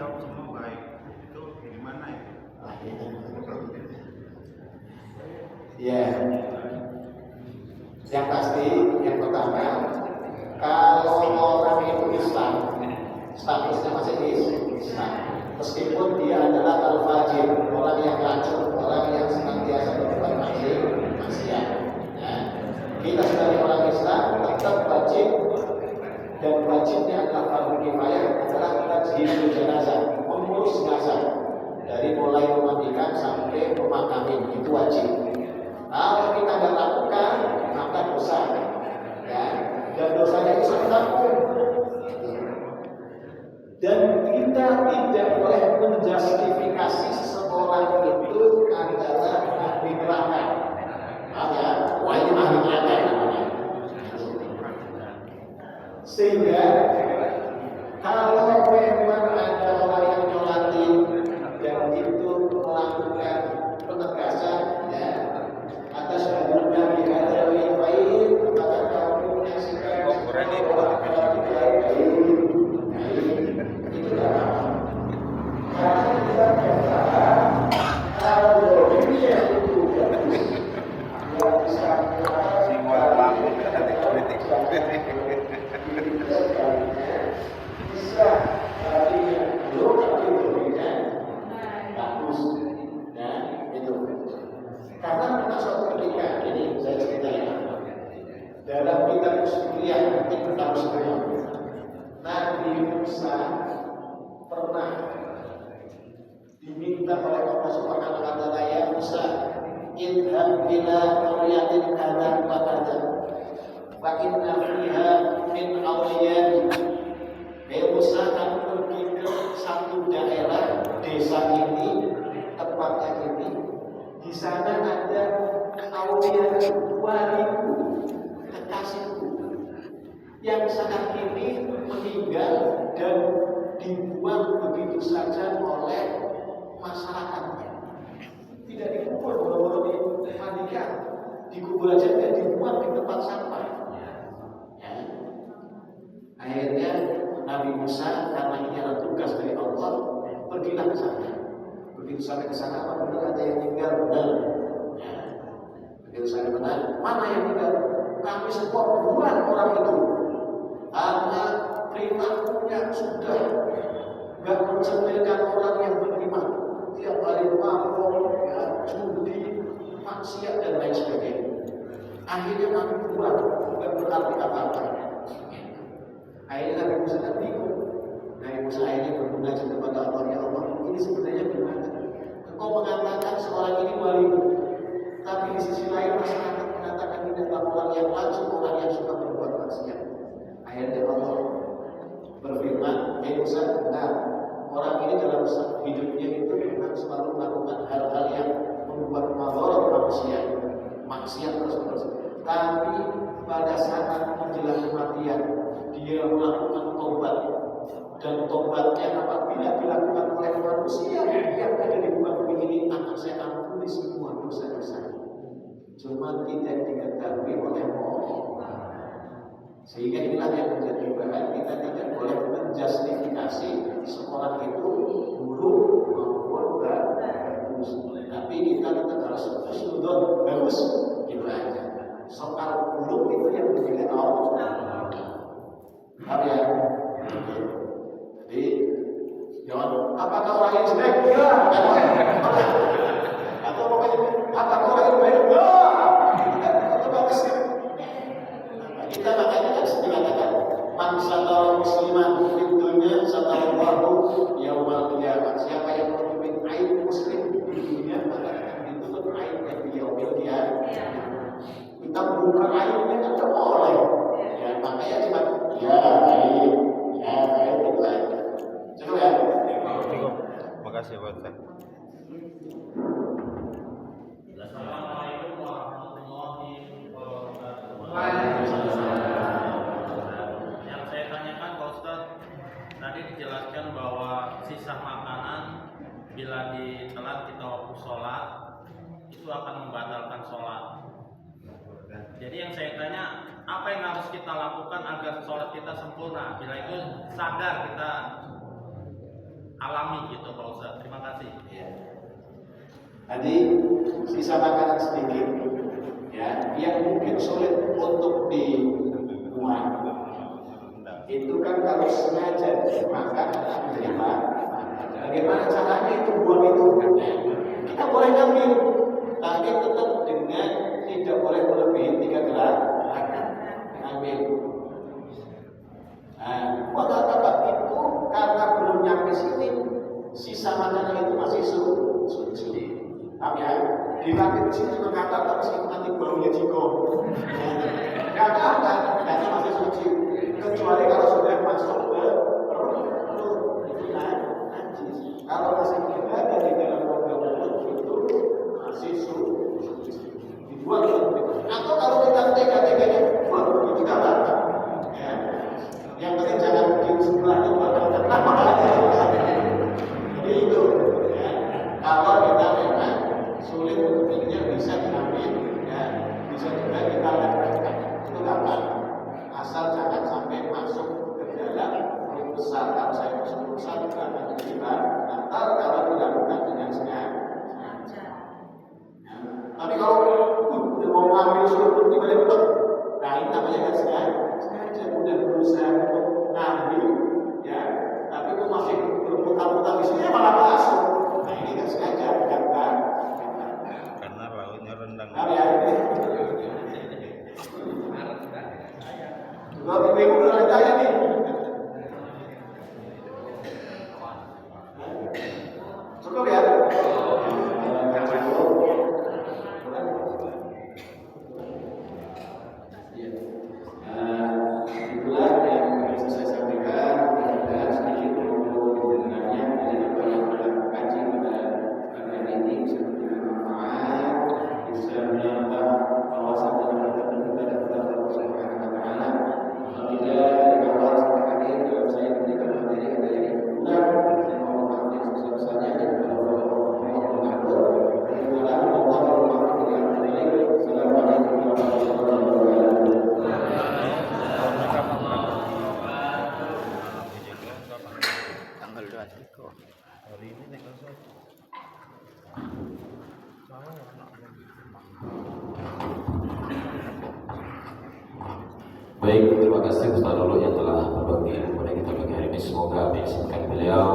jawab semua baik. Itu gimana ya? Ya, yang pasti yang pertama, kalau orang itu Islam, statusnya masih Islam, meskipun dia adalah al-fajir, orang yang kacau, orang yang senantiasa berbuat maksiat. Ya. Kita sebagai orang Islam tetap wajib, dan wajibnya adalah fardu kifayah adalah tajhizul jenazah, mengurus jenazah dari mulai memandikan sampai pemakaman, itu wajib. Kalau kita tidak lakukan, maka dosa, ya, dan dosanya itu sangat tanggung. Dan kita tidak boleh menjustifikasi seseorang itu adalah ahli neraka. Ya, wah ini ahli neraka namanya. Sehingga kalau memang ada orang yang nyolatin dan itu melakukan penegasan, ya, atas hadurnya bihadar yang baik, maka kamu menyaksikan orang yang baik. Itulah karena kita biasa kalau dunia itu yang bisa Semua lampu ada politik. bisa tapi belum tapi berbeda bagus, ya itu. Karena pernah suatu ketika ini saya ceritakan dalam kitab kuliah nanti tahu semua, Nabi Musa pernah diminta oleh Allah Subhanahu wa taala, ya Musa, idhab ila qaryatin kadza wa kadza fa inna fiha min awliyan. Musa, kamu pergi ke satu daerah, desa ini, tempatnya ini, di sana ada awliya, waliku, kekasihku yang saat ini meninggal dan dibuang begitu saja oleh masyarakatnya. Tidak dikubur, baru dimandikan, dikubur aja dan dibuang di tempat sampah. Ya. Akhirnya Nabi Musa, karena ini adalah tugas dari Allah, pergilah ke sana. Begitu sampai ke sana, apa benar ada yang tinggal? Benar. Ya. Begitu sampai benar, mana yang tinggal? Kami semua buang orang itu. Karena perilakunya sudah nggak mencerminkan orang yang beriman. Tiap hari mabuk, ya, judi, maksiat dan lain sebagainya. Akhirnya kami buang, bukan berarti apa-apa. Akhirnya Nabi Musa kan bingung. Nabi Musa akhirnya bermunajat kepada Allah, ya Allah, ini sebenarnya gimana? Engkau mengatakan seorang ini walimu, tapi di sisi lain masyarakat mengatakan ini adalah orang yang lajim, orang yang suka berbuat maksiat. Akhirnya Allah berfirman, ya Musa, benar, orang ini dalam hidupnya itu memang selalu melakukan hal-hal yang membuat madarat maksiat terus. Tapi pada saat menjelang kematian, dia melakukan tobat, dan tobatnya apabila dilakukan oleh manusia yang ada di muka bumi ini, akan saya ampuni semua dosa-dosa. Cuma tidak diketahui oleh Allah. Sehingga inilah yang menjadi bahan, kita tidak boleh menjustifikasi seorang itu buruk maupun bagus. Tapi kita harus husnudon, bagus, gitu aja. Soal buruk itu yang menjadi Allah. Tapi ya, jadi jangan apakah orang yang jelek? Ya. Atau pokoknya apakah orang yang baik? Ya. Itu bagus. Kita makanya kan dikatakan man satara musliman fid dunya satarallahu yaumal qiyamah. Siapa yang menutupi aib muslim di dunia, maka akan ditutup aibnya di yaumil qiyamah. Kita buka aibnya kan tak boleh. Ya, makanya cuma ya baik itu aja. Cukup ya. Terima kasih Pak. Assalamualaikum warahmatullahi wabarakatuh. Yang saya tanyakan Pak Ustadz, tadi dijelaskan bahwa sisa makanan bila ditelan kita waktu sholat itu akan membatalkan sholat. Jadi yang saya tanya, apa yang harus kita lakukan agar sholat kita sempurna? Bila itu sadar kita alami gitu Pak Ustadz. Terima kasih. Ya. Tadi sisa makanan sedikit, ya, yang mungkin sulit untuk dibuang. Itu kan kalau sengaja dimakan atau diterima, bagaimana caranya itu buang itu? Kita boleh ngambil, tapi tetap dengan tidak boleh melebihi 3 gerakan. Ngambil. Nah, buat apa itu? Karena belum nyampe sini, sisa makanan itu masih suci. Tapi ya, dirakit di sini juga nggak apa-apa, meskipun nanti baunya jiko. Nggak apa-apa, karena masih suci. Kecuali kalau sudah masuk ke perut, itu najis. Kalau masih berada di dalam rongga mulut itu masih suci. Dibuang gitu. Atau kalau kita tega-teganya, buang itu nggak apa-apa. Ya. Yang penting jangan di sebelah itu jadi itu. Ya. Kalau kita memang sulit untuk dirinya bisa diambil, ya, bisa juga kita lakukan. Itu nggak apa-apa. Asal jangan sampai masuk ke dalam perut besar. Kalau saya masuk besar juga akan menjadi batal kalau dilakukan dengan sengaja. Ya. Tapi kalau udah mau ngambil suruh tiba-tiba, nah ini namanya kan sengaja udah berusaha untuk ngambil, ya, tapi kok masih berputar-putar di sini malah masuk. Nah ini kan sengaja, bukan Karena lautnya rendang. ya. Kalau ibu udah ditanya nih. Cukup ya? Itulah yang bisa saya sampaikan. Dan sedikit mengenai dari apa yang kita kaji pada bagian ini bisa memberikan manfaat, bisa menambah wawasan dalam bertemu kita dan kita Allah Subhanahu wa Ta'ala. Apabila dari awal sampai akhir dalam saya memberikan materi ada yang kurang, saya mohon maaf yang sebesar-besarnya dan Assalamualaikum warahmatullahi wabarakatuh. Tanggal 23. Hari ini tanggal 1. Baik, terima kasih Ustaz Lulu yang telah berbagi kepada kita pagi hari ini. Semoga biasakan beliau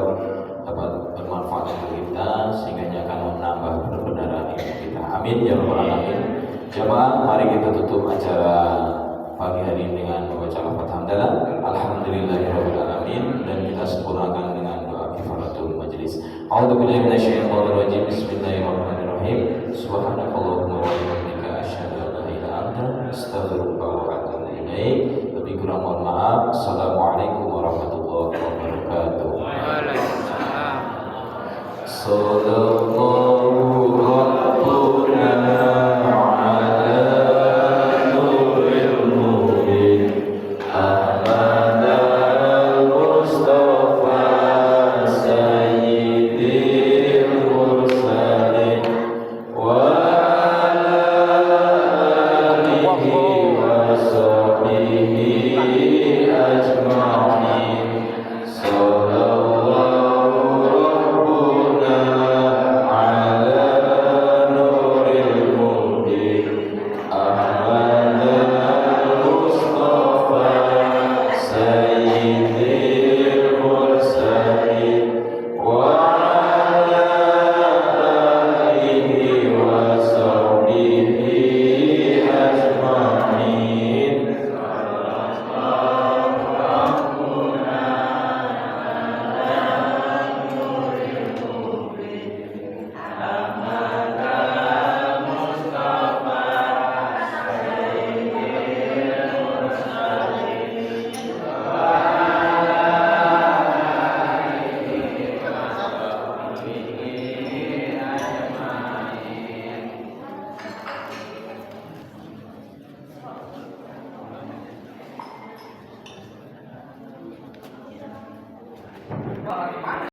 dapat bermanfaat untuk kita sehingga akan menambah kebenaran ilmu kita. Amin ya rabbal alamin. Jemaah, mari kita tutup acara pagi hari ini dengan membaca lafaz hamdalah alhamdulillahirabbil alamin dan kita sempurnakan dengan doa kifaratul majelis. A'udzubillahi minasyaitonir rajim. Bismillahirrahmanirrahim. Subhanakallahumma wa bihamdika asyhadu an la ilaha illa anta astaghfiruka wa atubu ilaik. Lebih kurang mohon maaf. Assalamualaikum warahmatullahi wabarakatuh. Waalaikumsalam. Sallallahu rabbuna